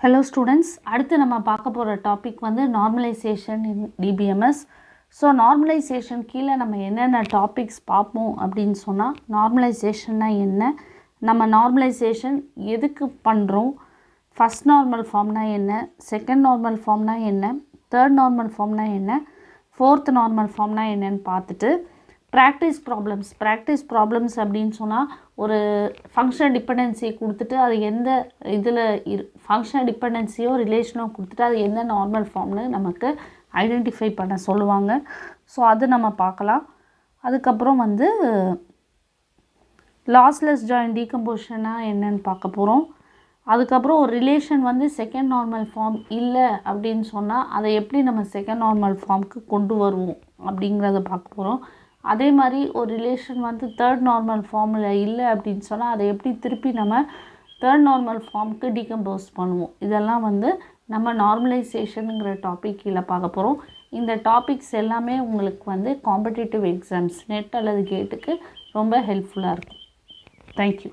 Hello students, அடுத்து நம்ம பார்க்க போற டாபிக் வந்து normalization in DBMS. So normalization கீழ நம்ம என்னென்ன டாபிக்ஸ் பார்ப்போம் அப்படின்னு சொன்னா normalizationனா என்ன, நம்ம normalization எதுக்கு பண்றோம், first normal formனா என்ன, second normal formனா என்ன, third normal formனா என்ன, fourth normal formனா என்னன்னு பார்த்துட்டு practice problems அப்படின்னு சொன்னா ஒரு ஃபங்க்ஷனல் டிபெண்டன்சி கொடுத்துட்டு அது எந்த இதில் ஃபங்க்ஷனல் டிபெண்டன்சியோ ரிலேஷனோ கொடுத்துட்டு அது எந்த நார்மல் ஃபார்ம்னு நமக்கு ஐடென்டிஃபை பண்ண சொல்லுவாங்க. ஸோ அது நம்ம பார்க்கலாம். அதுக்கப்புறம் வந்து லாஸ்லெஸ் ஜாயின் டீகம்போசிஷனா என்னன்னு பார்க்க போகிறோம். அதுக்கப்புறம் ஒரு ரிலேஷன் வந்து செகண்ட் நார்மல் ஃபார்ம் இல்லை அப்படின்னு சொன்னால் அதை எப்படி நம்ம செகண்ட் நார்மல் ஃபார்முக்கு கொண்டு வருவோம் அப்படிங்கிறத பார்க்க போகிறோம். அதே மாதிரி ஒரு ரிலேஷன் வந்து தேர்ட் நார்மல் ஃபார்மில் இல்லை அப்படின்னு சொன்னால் அதை எப்படி திருப்பி நம்ம தேர்ட் நார்மல் ஃபார்முக்கு டீகம்போஸ் பண்ணுவோம். இதெல்லாம் வந்து நம்ம நார்மலைசேஷனுங்கிற டாபிக் கீழே பார்க்க போகிறோம். இந்த டாபிக்ஸ் எல்லாமே உங்களுக்கு வந்து காம்படிட்டிவ் எக்ஸாம்ஸ் நெட் அல்லது கேட்டுக்கு ரொம்ப ஹெல்ப்ஃபுல்லாக இருக்கும். தேங்க்யூ.